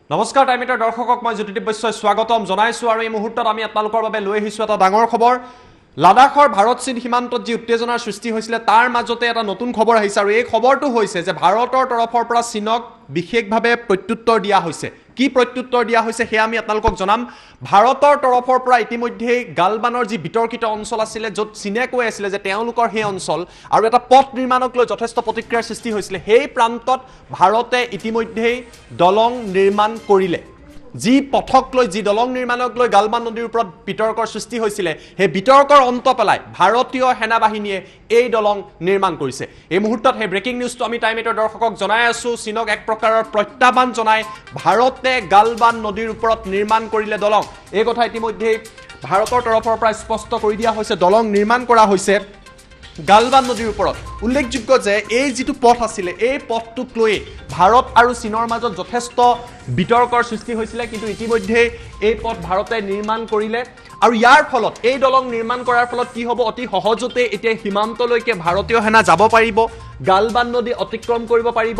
নমস্কাৰ টাইমিটাৰ দৰ্শকক মই জ্যোতিদীপ বৈশ্যই স্বাগতম জনাইছো আৰু এই মুহূৰ্তত আমি আপোনালোকৰ বাবে লৈ আহিছো এটা ডাঙৰ খবৰ লাডাখৰ ভাৰত চীন সীমান্তত যি উত্তেজনাৰ সৃষ্টি হৈছিল তাৰ মাজতে এটা নতুন খবৰ আহিছে আৰু এই খবৰটো হৈছে যে ভাৰতৰ তৰফৰ পৰা চীনক বিশেষভাৱে প্ৰত্যুত্তৰ দিয়া হৈছে কি প্ৰত্যুত্তৰ দিয়া হৈছে হে আমি আপোনালোকক জনাম ভাৰতৰ তৰফৰ পৰা ইতিমধ্যে গালবানৰ যি বিতৰ্কিত অঞ্চল আছিল য'ত চীনে কৈ আছিল যে তেওঁলোকৰ সেই অঞ্চল আৰু এটা পথ নিৰ্মাণক লৈ যথেষ্ট প্ৰতিক্ৰিয়াৰ সৃষ্টি হৈছিল সেই প্ৰান্তত ভাৰতে ইতিমধ্যে দলং নিৰ্মাণ কৰিলে যি পথক লৈ যি দলং নিৰ্মাণক লৈ গালবান নদীৰ ওপৰত বিতৰ্কৰ সৃষ্টি হৈছিল সেই বিতৰ্কৰ অন্ত পেলাই ভাৰতীয় সেনা বাহিনীয়ে এই দলং নিৰ্মাণ কৰিছে এই মুহূৰ্তত সেই ব্ৰেকিং নিউজটো আমি টাইমিটাৰ দৰ্শকক জনাই আছো চীনক এক প্ৰকাৰৰ প্ৰত্যাহ্বান জনাই ভাৰতে গালবান নদীৰ ওপৰত নিৰ্মাণ কৰিলে দলং এই কথা ইতিমধ্যে ভাৰতৰ তৰফৰ পৰা স্পষ্ট কৰি দিয়া হৈছে দলং নিৰ্মাণ কৰা হৈছে গালবান নদীৰ ওপৰত উল্লেখযোগ্য যে এই যিটো পথ আছিল এই পথটোক লৈ ভাৰত আৰু চীনৰ মাজত যথেষ্ট বিতৰ্কৰ সৃষ্টি হৈছিল কিন্তু ইতিমধ্যে এই পথ ভাৰতে নিৰ্মাণ কৰিলে আৰু ইয়াৰ ফলত এই দলং নিৰ্মাণ কৰাৰ ফলত কি হ'ব অতি সহজতে এতিয়া সীমান্তলৈকে ভাৰতীয় সেনা যাব পাৰিব গালবান নদী অতিক্ৰম কৰিব পাৰিব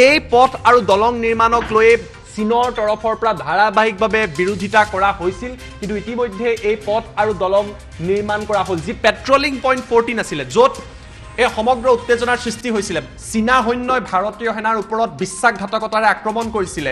এই পথ আৰু দলং নিৰ্মাণক লৈ চীনৰ তৰফৰ পৰা ধাৰাবাহিকভাৱে বিৰোধিতা কৰা হৈছিল কিন্তু ইতিমধ্যে এই পথ আৰু দলং নিৰ্মাণ কৰা হ'ল যি পেট্ৰলিং পইণ্ট 14 আছিল য'ত এই সমগ্ৰ উত্তেজনাৰ সৃষ্টি হৈছিল চীনা সৈন্যই ভাৰতীয় সেনাৰ ওপৰত বিশ্বাসঘাতকতাৰে আক্ৰমণ কৰিছিল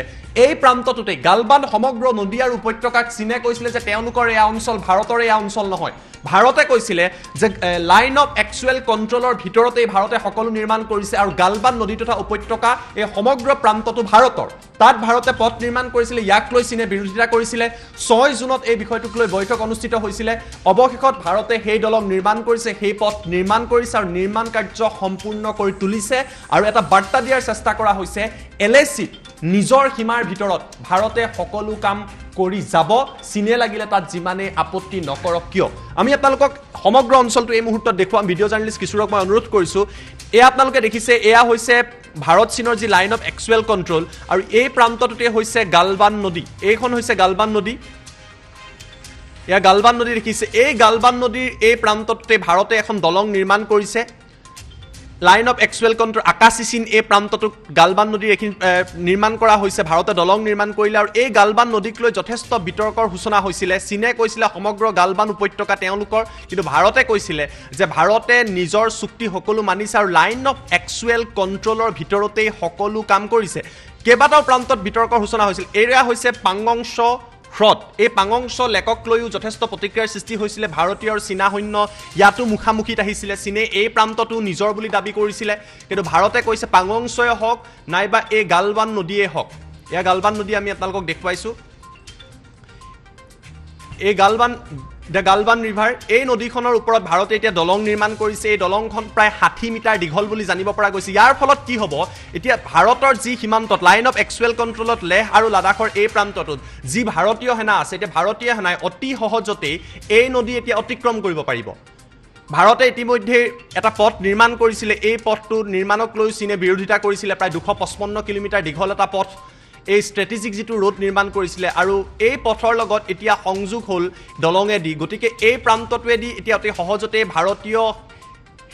এই প্ৰান্তটোতে গালবান সমগ্ৰ নদী আৰু উপত্যকাক চীনে কৈছিল যে তেওঁলোকৰ এই অঞ্চল ভাৰতৰ এই অঞ্চল নহয় ভাৰতে কৈছিল যে লাইন অফ একচুৱেল কণ্ট্ৰলৰ ভিতৰতে ভাৰতে সকলো নিৰ্মাণ কৰিছে আৰু গালবান নদী তথা উপত্যকা এই সমগ্ৰ প্ৰান্তটো ভাৰতৰ তাত ভাৰতে পথ নিৰ্মাণ কৰিছিল ইয়াক লৈ চীনে বিৰোধিতা কৰিছিল 6 জুনত এই বিষয়টোক লৈ বৈঠক অনুষ্ঠিত হৈছিল অৱশেষত ভাৰতে সেই দলং নিৰ্মাণ কৰিছে সেই পথ নিৰ্মাণ কৰিছে আৰু নিৰ্মাণ কাৰ্য সম্পূৰ্ণ কৰি তুলিছে আৰু এটা বাৰ্তা দিয়াৰ চেষ্টা কৰা হৈছে এলএচি নিজৰ সীমাৰ ভিতৰত ভাৰতে সকলো কাম কৰি যাব চীনে লাগিলে তাত যিমানে আপত্তি নকৰক কিয় আমি আপোনালোকক সমগ্ৰ অঞ্চলটো এই মুহূৰ্তত দেখুৱাম ভিডিঅ' জাৰ্নেলিষ্ট কিশোৰক মই অনুৰোধ কৰিছো এয়া আপোনালোকে দেখিছে এয়া হৈছে ভাৰত চীনৰ যি লাইন অফ একচুৱেল কণ্ট্ৰল আৰু এই প্ৰান্তটোতে হৈছে গালবান নদী এইখন হৈছে গালবান নদী এয়া গালবান নদী দেখিছে এই গালবান নদীৰ এই প্ৰান্তটোতে ভাৰতে এখন দলং নিৰ্মাণ কৰিছে লাইন অফ একচুৱেল কণ্ট্ৰল আকাশী চীন এই প্ৰান্তটোক গালবান নদীৰ নিৰ্মাণ কৰা হৈছে ভাৰতে দলং নিৰ্মাণ কৰিলে আৰু এই গালবান নদীক লৈ যথেষ্ট বিতৰ্কৰ সূচনা হৈছিল চীনে কৈছিল সমগ্ৰ গালবান উপত্যকা তেওঁলোকৰ কিন্তু ভাৰতে কৈছিল যে ভাৰতে নিজৰ চুক্তি সকলো মানিছে আৰু লাইন অফ একচুৱেল কণ্ট্ৰলৰ ভিতৰতেই সকলো কাম কৰিছে কেইবাটাও প্ৰান্তত বিতৰ্কৰ সূচনা হৈছিল এয়া হৈছে পাংগংশ হ্ৰদ এই পাংগংশ লেকক লৈও যথেষ্ট প্ৰতিক্ৰিয়াৰ সৃষ্টি হৈছিল ভাৰতীয় আৰু চীনা সৈন্য ইয়াতো মুখামুখিত আহিছিল চীনে এই প্ৰান্তটো নিজৰ বুলি দাবী কৰিছিল কিন্তু ভাৰতে কৈছে পাংগংশই হওক নাইবা এই গালবান নদীয়ে হওক এয়া গালবান নদী আমি আপোনালোকক দেখুৱাইছো এই গালবান ৰিভাৰ এই নদীখনৰ ওপৰত ভাৰতে এতিয়া দলং নিৰ্মাণ কৰিছে এই দলংখন প্ৰায় 60 মিটাৰ দীঘল বুলি জানিব পৰা গৈছে ইয়াৰ ফলত কি হ'ব এতিয়া ভাৰতৰ যি সীমান্তত লাইন অফ একচুৱেল কণ্ট্ৰলত লেহ আৰু লাডাখৰ এই প্ৰান্তটোত যি ভাৰতীয় সেনা আছে এতিয়া ভাৰতীয় সেনাই অতি সহজতে এই নদী এতিয়া অতিক্ৰম কৰিব পাৰিব ভাৰতে ইতিমধ্যে এটা পথ নিৰ্মাণ কৰিছিল এই পথটো নিৰ্মাণক লৈ চীনে বিৰোধিতা কৰিছিল প্ৰায় 255 কিলোমিটাৰ দীঘল এটা পথ এই ষ্ট্ৰেটেজিক যিটো ৰোড নিৰ্মাণ কৰিছিল আৰু এই পথৰ লগত এতিয়া সংযোগ হ'ল দলঙেদি গতিকে এই প্ৰান্তটোৱেদি এতিয়া অতি সহজতে ভাৰতীয়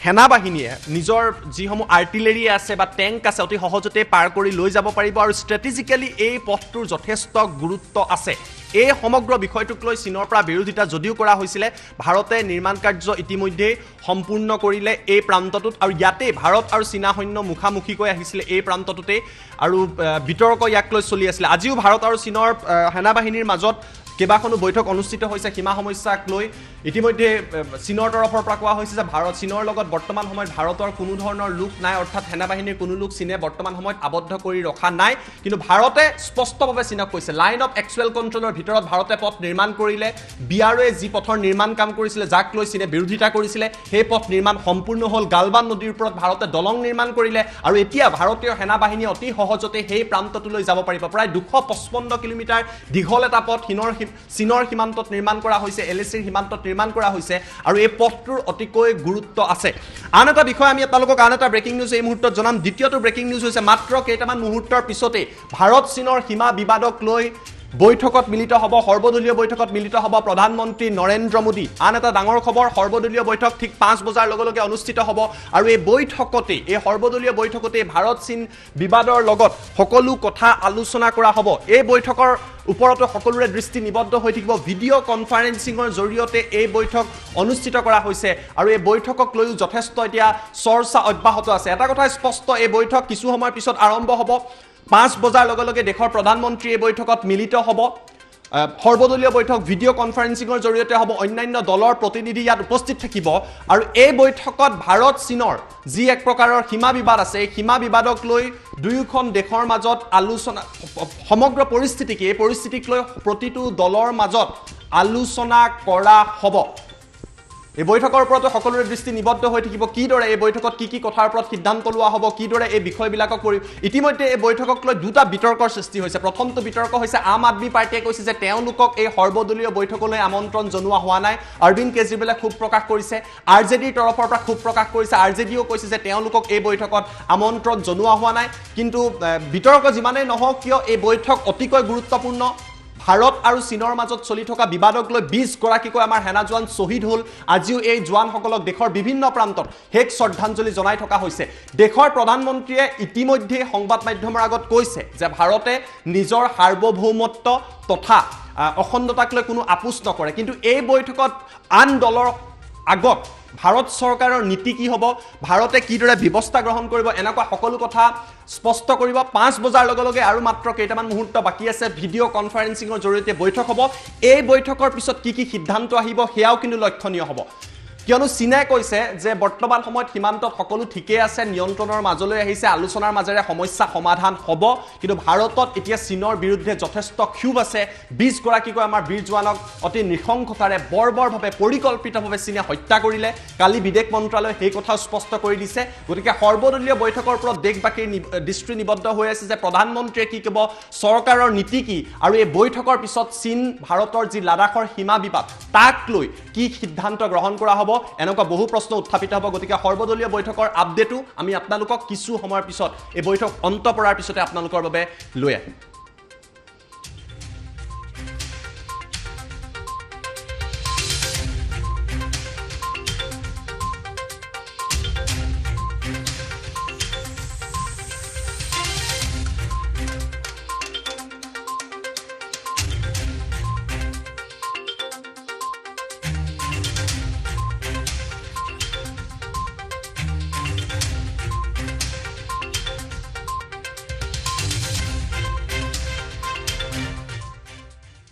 সেনা বাহিনীয়ে নিজৰ যিসমূহ আৰ্টিলাৰী আছে বা টেংক আছে অতি সহজতে পাৰ কৰি লৈ যাব পাৰিব আৰু ষ্ট্ৰেটেজিক্যালি এই পথটোৰ যথেষ্ট গুৰুত্ব আছে এই সমগ্ৰ বিষয়টোক লৈ চীনৰ পৰা বিৰোধিতা যদিও কৰা হৈছিল ভাৰতে নিৰ্মাণ কাৰ্য ইতিমধ্যে সম্পূৰ্ণ কৰিলে এই প্ৰান্তটোত আৰু ইয়াতে ভাৰত আৰু চীনা সৈন্য মুখামুখিকৈ আহিছিল এই প্ৰান্তটোতে আৰু বিতৰ্ক ইয়াক লৈ চলি আছিল আজিও ভাৰত আৰু চীনৰ সেনা বাহিনীৰ মাজত কেইবাখনো বৈঠক অনুষ্ঠিত হৈছে সীমা সমস্যাক লৈ ইতিমধ্যে চীনৰ তৰফৰ পৰা কোৱা হৈছে যে ভাৰত চীনৰ লগত বৰ্তমান সময়ত ভাৰতৰ কোনো ধৰণৰ লোক নাই অৰ্থাৎ সেনা বাহিনীৰ কোনো লোক চীনে বৰ্তমান সময়ত আবদ্ধ কৰি ৰখা নাই কিন্তু ভাৰতে স্পষ্টভাৱে চীনক কৈছে লাইন অফ একচুৱেল কণ্ট্ৰলৰ ভিতৰত ভাৰতে পথ নিৰ্মাণ কৰিলে বিআৰএ যি পথৰ নিৰ্মাণ কাম কৰিছিল যাক লৈ চীনে বিৰোধিতা কৰিছিল সেই পথ নিৰ্মাণ সম্পূৰ্ণ হ'ল গালবান নদীৰ ওপৰত ভাৰতে দলং নিৰ্মাণ কৰিলে আৰু এতিয়া ভাৰতীয় সেনা বাহিনী অতি সহজতে সেই প্ৰান্তটোলৈ যাব পাৰিব প্ৰায় 255 কিলোমিটাৰ দীঘল এটা পথ চীনৰ সীমান্তত নিৰ্মাণ কৰা হৈছে এলএচিৰ সীমান্তত নিৰ্মাণ কৰা হৈছে আৰু এই পথটোৰ অতিকৈ গুৰুত্ব আছে আন এটা বিষয় আমি আপোনালোকক আন এটা ব্ৰেকিং নিউজ এই মুহূৰ্তত জনাম দ্বিতীয়টো ব্ৰেকিং নিউজ হৈছে মাত্ৰ কেইটামান মুহূৰ্তৰ পিছতে ভাৰত চীনৰ সীমা বিবাদক লৈ বৈঠকত মিলিত হ'ব সৰ্বদলীয় বৈঠকত মিলিত হ'ব প্ৰধানমন্ত্ৰী নৰেন্দ্ৰ মোদী আন এটা ডাঙৰ খবৰ সৰ্বদলীয় বৈঠক ঠিক 5 বজাৰ লগে লগে অনুষ্ঠিত হ'ব আৰু এই বৈঠকতে এই সৰ্বদলীয় বৈঠকতে ভাৰত চীন বিবাদৰ লগত সকলো কথা আলোচনা কৰা হ'ব এই বৈঠকৰ ওপৰতো সকলোৰে দৃষ্টি নিবদ্ধ হৈ থাকিব ভিডিঅ' কনফাৰেন্সিঙৰ জৰিয়তে এই বৈঠক অনুষ্ঠিত কৰা হৈছে আৰু এই বৈঠকক লৈও যথেষ্ট এতিয়া চৰ্চা অব্যাহত আছে এটা কথা স্পষ্ট এই বৈঠক কিছু সময়ৰ পিছত আৰম্ভ হ'ব 5 বজাৰ লগে লগে দেশৰ প্ৰধানমন্ত্ৰী এই বৈঠকত মিলিত হ'ব সৰ্বদলীয় বৈঠক ভিডিঅ' কনফাৰেন্সিঙৰ জৰিয়তে হ'ব অন্যান্য দলৰ প্ৰতিনিধি ইয়াত উপস্থিত থাকিব আৰু এই বৈঠকত ভাৰত চীনৰ যি এক প্ৰকাৰৰ সীমা বিবাদ আছে এই সীমা বিবাদক লৈ দুয়োখন দেশৰ মাজত আলোচনা সমগ্ৰ পৰিস্থিতিক এই পৰিস্থিতিক লৈ প্ৰতিটো দলৰ মাজত আলোচনা কৰা হ'ব এই বৈঠকৰ ওপৰতো সকলোৰে দৃষ্টি নিবদ্ধ হৈ থাকিব কিদৰে এই বৈঠকত কি কথাৰ ওপৰত সিদ্ধান্ত লোৱা হ'ব কিদৰে এই বিষয়বিলাকক কৰি ইতিমধ্যে এই বৈঠকক লৈ দুটা বিতৰ্কৰ সৃষ্টি হৈছে প্ৰথমটো বিতৰ্ক হৈছে আম আদমি পাৰ্টিয়ে কৈছে যে তেওঁলোকক এই সৰ্বদলীয় বৈঠকলৈ আমন্ত্ৰণ জনোৱা হোৱা নাই অৰবিন্দ কেজৰিৱালে খুব প্ৰকাশ কৰিছে আৰজেডিৰ তৰফৰ পৰা খুব প্ৰকাশ কৰিছে আৰজেডিও কৈছে যে তেওঁলোকক এই বৈঠকত আমন্ত্ৰণ জনোৱা হোৱা নাই কিন্তু বিতৰ্ক যিমানেই নহওক কিয় এই বৈঠক অতিকৈ গুৰুত্বপূৰ্ণ ভাৰত আৰু চীনৰ মাজত চলি থকা বিবাদক লৈ 20 গৰাকীকৈ আমাৰ সেনা জোৱান শ্বহীদ হ'ল আজিও এই জোৱানসকলক দেশৰ বিভিন্ন প্ৰান্তত শেষ শ্ৰদ্ধাঞ্জলি জনাই থকা হৈছে দেশৰ প্ৰধানমন্ত্ৰীয়ে ইতিমধ্যে সংবাদ মাধ্যমৰ আগত কৈছে যে ভাৰতে নিজৰ সাৰ্বভৌমত্ব তথা অখণ্ডতাক লৈ কোনো আপোচ নকৰে কিন্তু এই বৈঠকত আন দলৰ আগত ভাৰত চৰকাৰৰ নীতি কি হ'ব ভাৰতে কিদৰে ব্যৱস্থা গ্ৰহণ কৰিব এনেকুৱা সকলো কথা স্পষ্ট কৰিব 5 বজাৰ লগে লগে আৰু মাত্ৰ কেইটামান মুহূৰ্ত বাকি আছে ভিডিঅ' কনফাৰেন্সিঙৰ জৰিয়তে বৈঠক হ'ব এই বৈঠকৰ পিছত কি সিদ্ধান্ত আহিব সেয়াও কিন্তু লক্ষণীয় হ'ব কিয়নো চীনে কৈছে যে বৰ্তমান সময়ত সীমান্তত সকলো ঠিকে আছে নিয়ন্ত্ৰণৰ মাজলৈ আহিছে আলোচনাৰ মাজেৰে সমস্যা সমাধান হ'ব কিন্তু ভাৰতত এতিয়া চীনৰ বিৰুদ্ধে যথেষ্ট ক্ষোভ আছে 20 গৰাকীকৈ আমাৰ বীৰ জোৱানক অতি নৃশংসতাৰে বৰ্বৰভাৱে পৰিকল্পিতভাৱে চীনে হত্যা কৰিলে কালি বিদেশ মন্ত্ৰালয়ে সেই কথা স্পষ্ট কৰি দিছে গতিকে সৰ্বদলীয় বৈঠকৰ ওপৰত দেশবাসীৰ দৃষ্টি নিবদ্ধ হৈ আছে যে প্ৰধানমন্ত্ৰীয়ে কি ক'ব চৰকাৰৰ নীতি কি আৰু এই বৈঠকৰ পিছত চীন ভাৰতৰ যি লাডাখৰ সীমা বিবাদ তাক লৈ কি সিদ্ধান্ত গ্ৰহণ কৰা হ'ব এনেকুৱা বহু প্ৰশ্ন উত্থাপিত হ'ব গতিকে সৰ্বদলীয় বৈঠকৰ আপডেটো আমি আপোনালোকক কিছু সময়ৰ পিছত এই বৈঠক অন্ত পৰাৰ পিছতে আপোনালোকৰ বাবে লৈ আহিম